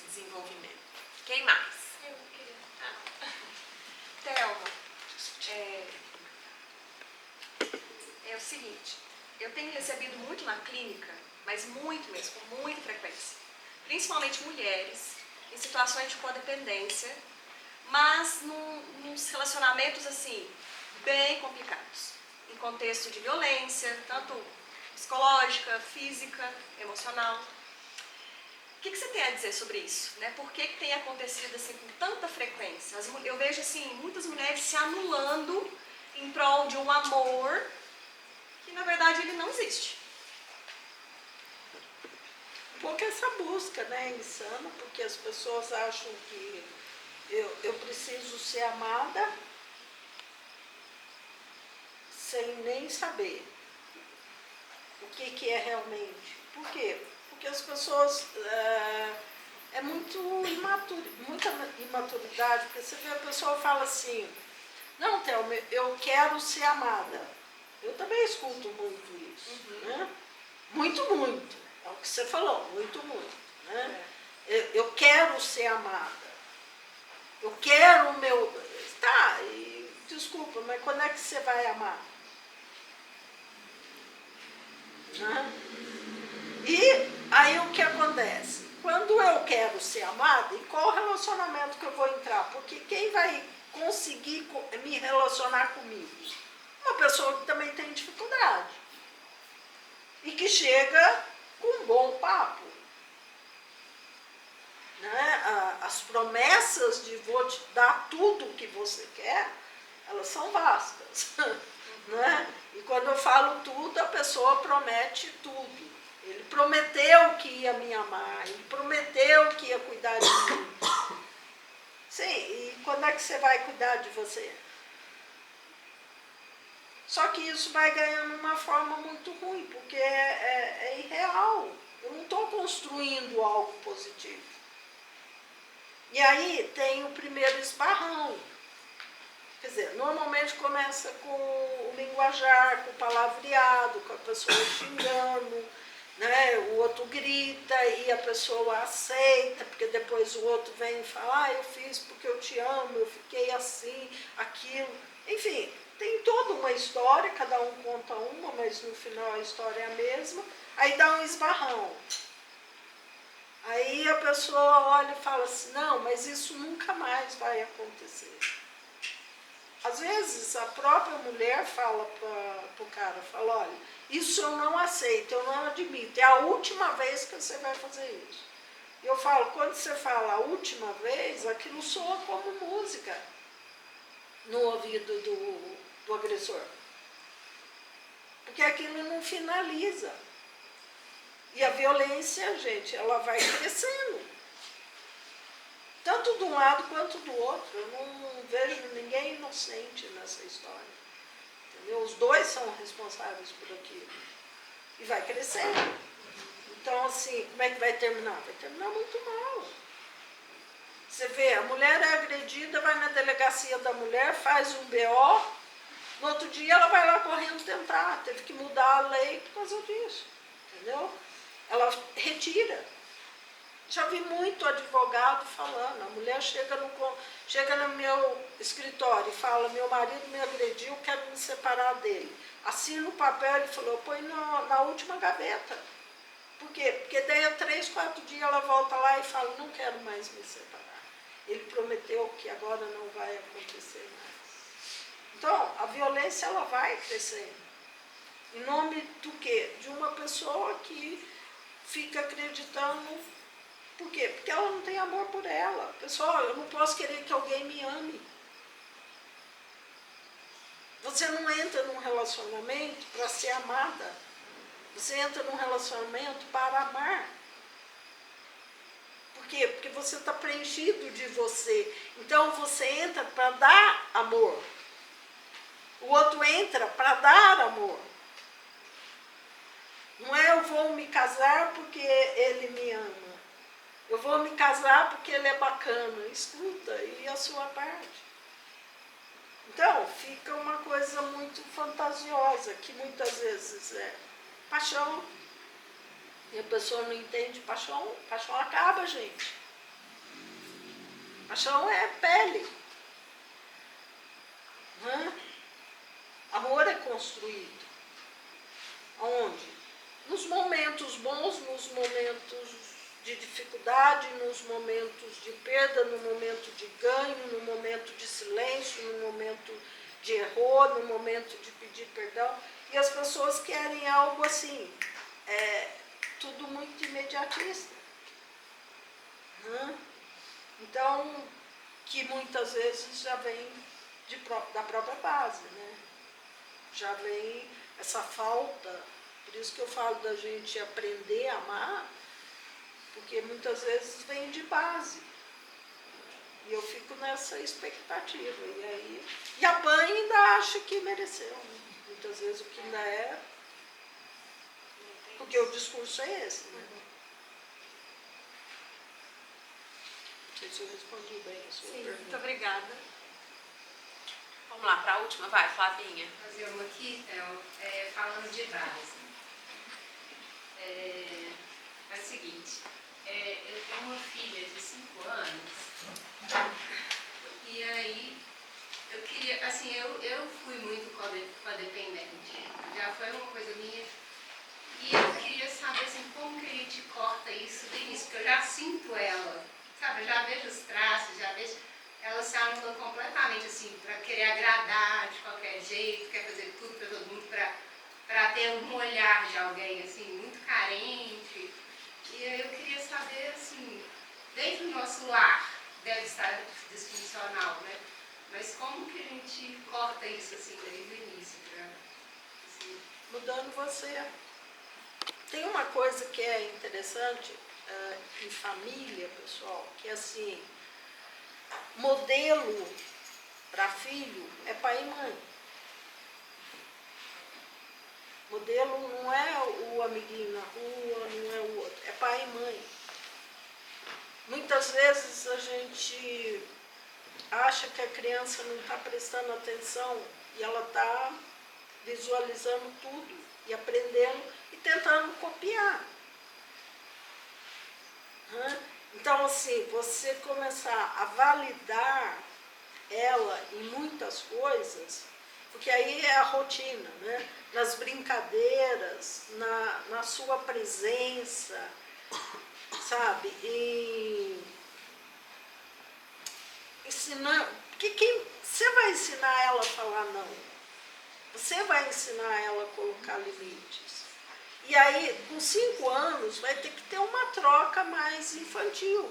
S2: desenvolvimento. Quem mais?
S5: Eu queria. Thelma, é o seguinte, eu tenho recebido muito na clínica, mas muito mesmo, com muita frequência, principalmente mulheres em situações de codependência, mas nos relacionamentos assim, bem complicados, em contexto de violência, tanto psicológica, física, emocional. O que você tem a dizer sobre isso? Né? Por que tem acontecido assim, com tanta frequência? Eu vejo assim, muitas mulheres se anulando em prol de um amor que, na verdade, ele não existe.
S3: Porque essa busca, né, insana, porque as pessoas acham que eu preciso ser amada sem nem saber o que é realmente. Por quê? Porque as pessoas, muita imaturidade, porque você vê a pessoa fala assim, não, Thelma, eu quero ser amada. Eu também escuto muito isso, né? Muito, muito. É o que você falou, muito, muito. Né? Eu quero ser amada. Eu quero o meu... Tá, desculpa, mas quando é que você vai amar? Né? E aí o que acontece? Quando eu eu quero ser amada, em qual relacionamento que eu vou entrar? Porque quem vai conseguir me relacionar comigo? Uma pessoa que também tem dificuldade. E que chega com um bom papo. Né? As promessas de vou te dar tudo o que você quer, elas são vastas. Né? E quando eu falo tudo, a pessoa promete tudo. Ele prometeu que ia me amar, ele prometeu que ia cuidar de mim. Sim, e quando é que você vai cuidar de você? Só que isso vai ganhando uma forma muito ruim, porque é irreal. Eu não estou construindo algo positivo. E aí tem o primeiro esbarrão. Quer dizer, normalmente começa com o linguajar, com o palavreado, com a pessoa xingando, né? O outro grita e a pessoa aceita, porque depois o outro vem e fala, eu fiz porque eu te amo, eu fiquei assim, aquilo. Enfim, tem toda uma história, cada um conta uma, mas no final a história é a mesma. Aí dá um esbarrão. Aí a pessoa olha e fala assim, não, mas isso nunca mais vai acontecer. Às vezes a própria mulher fala para o cara, fala, olha, isso eu não aceito, eu não admito, é a última vez que você vai fazer isso. E eu falo, quando você fala a última vez, aquilo soa como música no ouvido do agressor. Porque aquilo não finaliza. E a violência, gente, ela vai crescendo. Tanto de um lado quanto do outro. Eu não vejo ninguém inocente nessa história. Entendeu? Os dois são responsáveis por aquilo. E vai crescendo. Então, assim, como é que vai terminar? Vai terminar muito mal. Você vê, a mulher é agredida, vai na delegacia da mulher, faz um BO, no outro dia ela vai lá correndo tentar, teve que mudar a lei por causa disso. Entendeu? Ela retira. Já vi muito advogado falando, a mulher chega no meu escritório e fala, meu marido me agrediu, quero me separar dele. Assina o papel e falou, põe na última gaveta. Por quê? Porque daí a 3, 4 dias ela volta lá e fala, não quero mais me separar. Ele prometeu que agora não vai acontecer mais. Então, a violência ela vai crescendo. Em nome do quê? De uma pessoa que fica acreditando. Por quê? Porque ela não tem amor por ela. Pessoal, eu não posso querer que alguém me ame. Você não entra num relacionamento para ser amada. Você entra num relacionamento para amar. Por quê? Porque você está preenchido de você. Então você entra para dar amor. O outro entra para dar amor. Não é eu vou me casar porque ele me ama. Eu vou me casar porque ele é bacana. Escuta, e a sua parte. Então, fica uma coisa muito fantasiosa, que muitas vezes é paixão. E a pessoa não entende paixão. Paixão acaba, gente. Paixão é pele. Amor é construído. Aonde? Nos momentos bons, nos momentos de dificuldade, nos momentos de perda, no momento de ganho, no momento de silêncio, no momento de erro, no momento de pedir perdão. E as pessoas querem algo assim, tudo muito imediatista. Então, que muitas vezes já vem da própria base, né? Já vem essa falta, por isso que eu falo da gente aprender a amar, porque muitas vezes vem de base. E eu fico nessa expectativa. E apanha e ainda acha que mereceu. Muitas vezes o que ainda é. Porque o discurso é esse, né? Não sei se eu respondi bem a sua pergunta.
S5: Muito obrigada.
S2: Vamos lá, para a última, vai, Flavinha.
S6: Fazer uma aqui, falando de base. É o seguinte, eu tenho uma filha de 5 anos, e aí eu queria, assim, eu fui muito codependente, já foi uma coisa minha, e eu queria saber assim, como que a gente corta isso do início, porque eu já sinto ela, sabe? Eu já vejo os traços, já vejo. Ela se anula completamente, assim, para querer agradar de qualquer jeito, quer fazer tudo para todo mundo, para ter um olhar de alguém, assim, muito carente. E aí eu queria saber, assim, dentro do nosso lar, deve estar disfuncional, né? Mas como que a gente corta isso, assim, desde o início, assim?
S3: Mudando você. Tem uma coisa que é interessante em família, pessoal, que é assim, modelo para filho é pai e mãe. Modelo não é o amiguinho na rua, não é o outro, é pai e mãe. Muitas vezes a gente acha que a criança não está prestando atenção e ela está visualizando tudo e aprendendo e tentando copiar. Então, assim, você começar a validar ela em muitas coisas, porque aí é a rotina, né? Nas brincadeiras, na sua presença, sabe? E ensinar, porque você vai ensinar ela a falar não, você vai ensinar ela a colocar limites. E aí, com 5 anos, vai ter que ter uma troca mais infantil,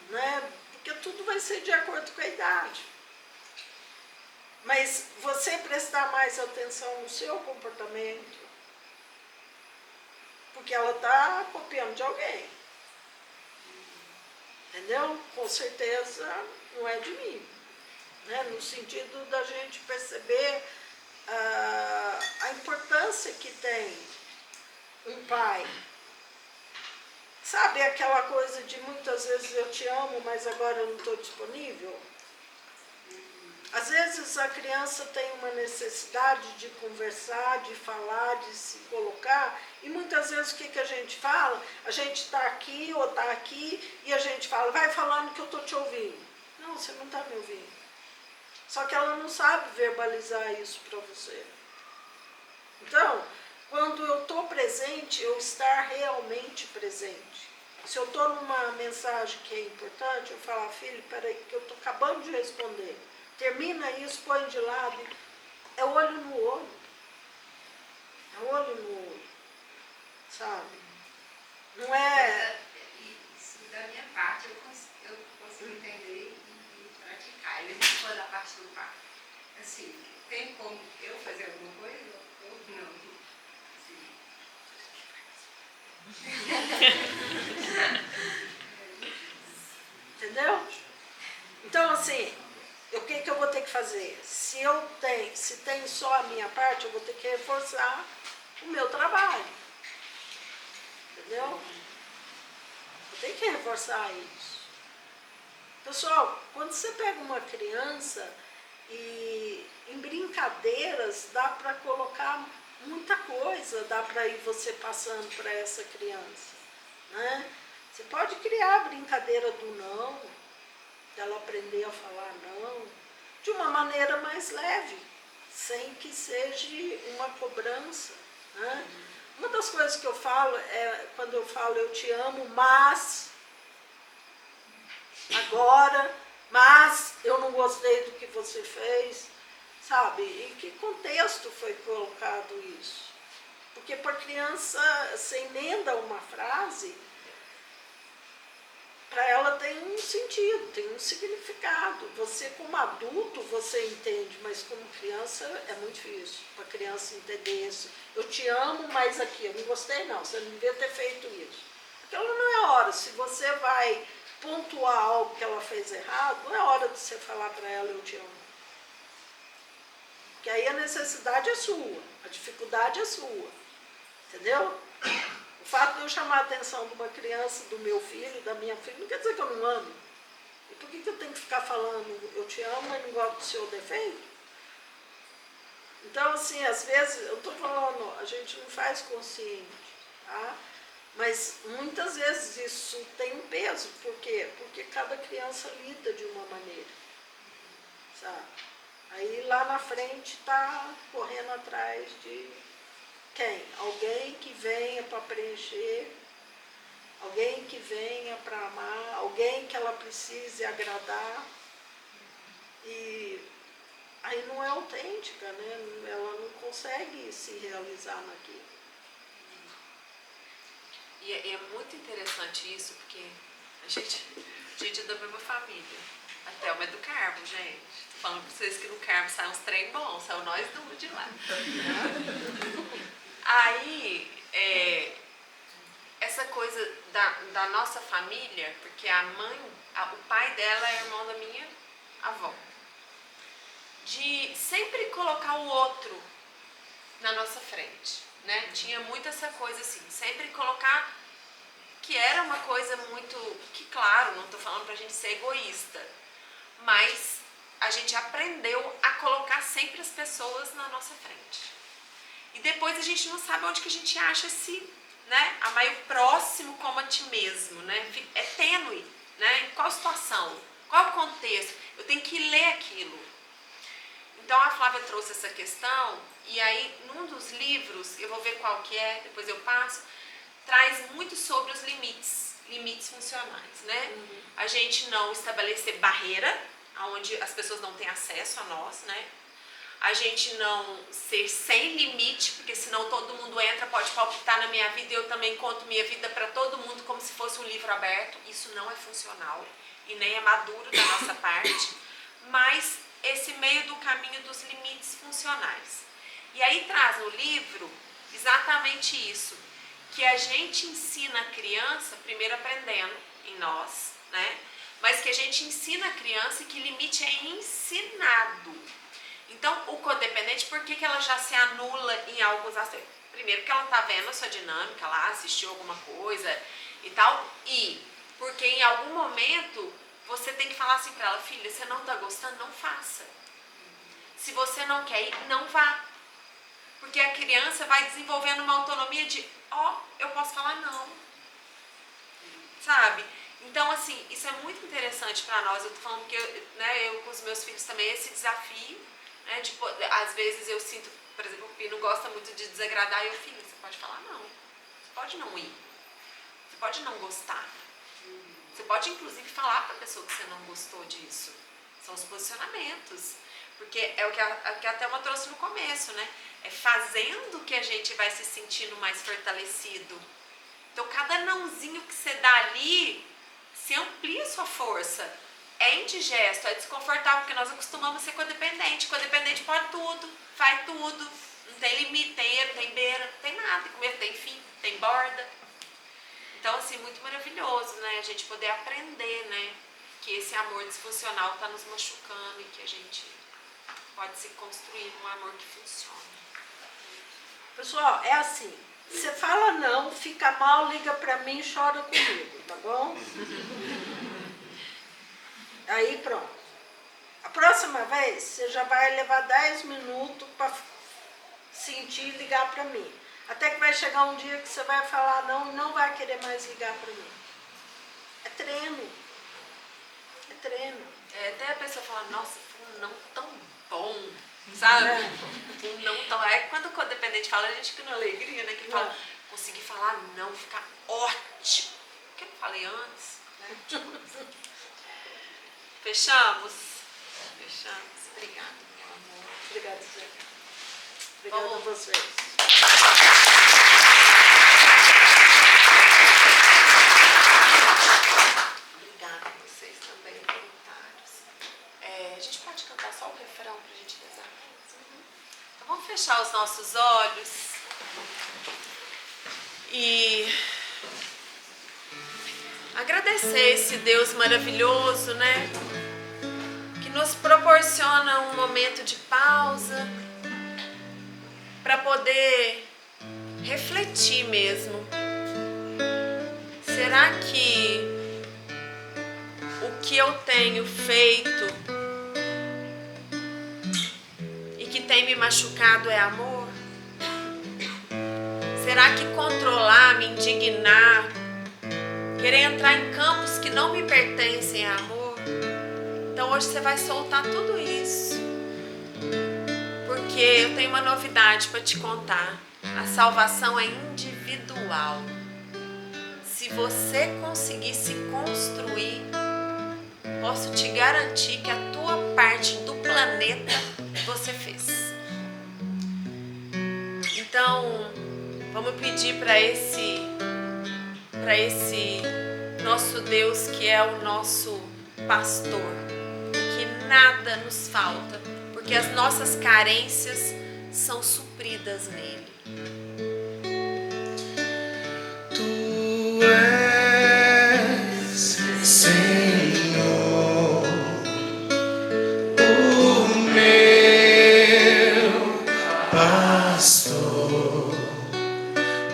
S3: né? Porque tudo vai ser de acordo com a idade. Mas você prestar mais atenção no seu comportamento, porque ela está copiando de alguém. Entendeu? Com certeza não é de mim. Né? No sentido da gente perceber a importância que tem um pai. Sabe aquela coisa de muitas vezes eu te amo, mas agora eu não estou disponível? Às vezes a criança tem uma necessidade de conversar, de falar, de se colocar, e muitas vezes o que a gente fala? A gente está aqui ou está aqui e a gente fala, vai falando que eu estou te ouvindo. Não, você não está me ouvindo. Só que ela não sabe verbalizar isso para você. Então, quando eu estou presente, eu estar realmente presente. Se eu estou numa mensagem que é importante, eu falo, filho, peraí, que eu estou acabando de responder. Termina isso, põe de lado. É olho no olho. É olho no olho. Sabe? Não é...
S6: Isso da minha parte eu consigo entender e praticar. E depois for da parte do pai. Assim, tem como eu fazer alguma coisa ou não?
S3: Entendeu? Então, assim, o que eu vou ter que fazer? Se tem só a minha parte, eu vou ter que reforçar o meu trabalho. Entendeu? Eu tenho que reforçar isso. Pessoal, quando você pega uma criança e em brincadeiras dá para colocar muita coisa, dá para ir você passando para essa criança. Né? Você pode criar a brincadeira do não, dela aprender a falar não, de uma maneira mais leve, sem que seja uma cobrança. Né? Uma das coisas que eu falo é, quando eu falo eu te amo, mas, agora, mas eu não gostei do que você fez, sabe? Em que contexto foi colocado isso? Porque para a criança, você emenda uma frase, para ela tem um sentido, tem um significado. Você como adulto, você entende, mas como criança é muito difícil para a criança entender isso. Eu te amo, mas aqui, eu não gostei não, você não devia ter feito isso. Aquilo não é hora, se você vai pontuar algo que ela fez errado, não é hora de você falar para ela, eu te amo. Porque aí a necessidade é sua, a dificuldade é sua, entendeu? O fato de eu chamar a atenção de uma criança, do meu filho, da minha filha, não quer dizer que eu não amo. E por que eu tenho que ficar falando, eu te amo, mas não gosto do seu defeito? Então, assim, às vezes, eu estou falando, a gente não faz consciente, tá? Mas muitas vezes isso tem um peso. Por quê? Porque cada criança lida de uma maneira, sabe? Aí lá na frente está correndo atrás de quem? Alguém que venha para preencher alguém que venha para amar, alguém que ela precise agradar. E aí não é autêntica, né? Ela não consegue se realizar naquilo.
S2: E é muito interessante isso, porque a gente é da mesma família. A Thelma é do Carmo, gente. Tô falando pra vocês que no Carmo sai uns trem bons, saiu nós duas de lá. Aí, essa coisa da nossa família, porque o pai dela é irmão da minha avó, de sempre colocar o outro na nossa frente, né? Tinha muito essa coisa assim, sempre colocar, que era uma coisa muito, que claro, não tô falando pra gente ser egoísta, mas a gente aprendeu a colocar sempre as pessoas na nossa frente. E depois a gente não sabe onde que a gente acha né? Amar o próximo como a ti mesmo, né? É tênue, né? Em qual situação? Qual é o contexto? Eu tenho que ler aquilo. Então a Flávia trouxe essa questão, e aí num dos livros, eu vou ver qual que é, depois eu passo, traz muito sobre os limites funcionais, né? A gente não estabelecer barreira, onde as pessoas não têm acesso a nós, né? A gente não ser sem limite, porque senão todo mundo entra, pode palpitar na minha vida e eu também conto minha vida para todo mundo como se fosse um livro aberto. Isso não é funcional e nem é maduro da nossa parte, mas esse meio do caminho dos limites funcionais. E aí traz no livro exatamente isso, que a gente ensina a criança, primeiro aprendendo em nós, né? Mas que a gente ensina a criança e que limite é ensinado. Então, o codependente, por que ela já se anula em alguns aspectos? Primeiro, porque ela está vendo a sua dinâmica lá, assistiu alguma coisa e tal, e porque em algum momento você tem que falar assim para ela, filha, você não está gostando, não faça. Se você não quer ir, não vá. Porque a criança vai desenvolvendo uma autonomia de, eu posso falar não. Sabe? Então, assim, isso é muito interessante para nós. Eu tô falando que eu com os meus filhos também, esse desafio, né? Tipo, às vezes eu sinto, por exemplo, o Pino gosta muito de desagradar, e eu, filho, você pode falar não. Você pode não ir. Você pode não gostar. Você pode, inclusive, falar para a pessoa que você não gostou disso. São os posicionamentos. Porque é o que a Thelma trouxe no começo, né? É fazendo que a gente vai se sentindo mais fortalecido. Então, cada nãozinho que você dá ali, se amplia a sua força. É indigesto, é desconfortável, porque nós acostumamos a ser codependente. Codependente pode tudo, faz tudo. Não tem limite, tem erro, tem beira, não tem nada. Comer tem fim, tem borda. Então, assim, muito maravilhoso, né? A gente poder aprender, né? Que esse amor disfuncional está nos machucando e que a gente pode se construir um amor que funciona.
S3: Pessoal, é assim, você fala não, fica mal, liga pra mim e chora comigo, tá bom? Aí pronto. A próxima vez, você já vai levar 10 minutos para sentir e ligar pra mim. Até que vai chegar um dia que você vai falar não e não vai querer mais ligar pra mim. É treino. É treino.
S2: Até a pessoa fala, nossa, foi um não tão bom, sabe? Um não tão... Aí quando o codependente fala, a gente fica na alegria, né? Que ele fala, consegui falar não, ficar ótimo. O que eu falei antes? Né? Fechamos? Fechamos. Obrigada, meu amor.
S3: Obrigada, Zé. Obrigada a vocês.
S2: Obrigada a vocês também, voluntários. A gente pode cantar só o refrão pra gente rezar? Então vamos fechar os nossos olhos e agradecer esse Deus maravilhoso, né? Que nos proporciona um momento de pausa para poder refletir mesmo. Será que o que eu tenho feito e que tem me machucado é amor? Será que controlar, me indignar, querer entrar em campos que não me pertencem é amor? Então hoje você vai soltar tudo isso. Porque eu tenho uma novidade para te contar. A salvação é individual. Se você conseguir se construir, posso te garantir que a tua parte do planeta você fez. Então, vamos pedir para esse nosso Deus que é o nosso pastor, que nada nos falta, porque as nossas carências são supridas nele.
S1: Tu és, Senhor, o meu pastor,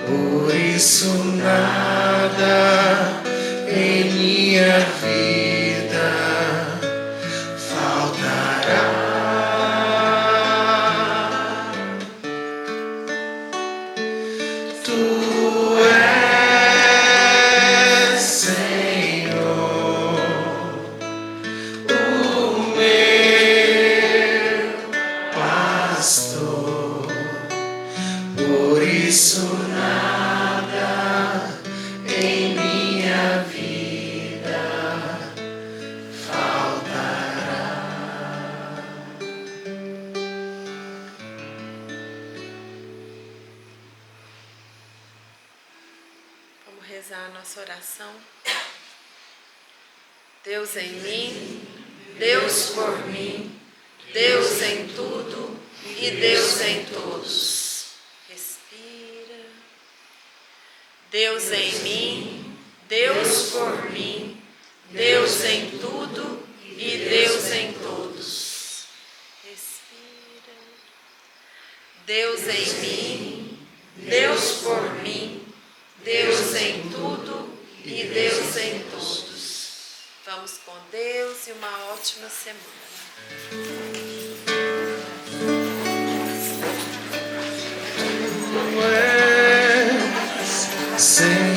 S1: por isso nada em minha vida faltará. Tu és, Senhor, o meu pastor, por isso nada em minha vida faltará.
S2: Vamos rezar a nossa oração. Deus em mim, Deus por mim, Deus em tudo e Deus em todos. Respira. Deus em mim, Deus por mim, Deus em tudo e Deus em todos. Respira. Deus em mim, Deus por mim, Deus em tudo e Deus em todos. Vamos com Deus e uma ótima semana.
S1: Tu és, Senhor.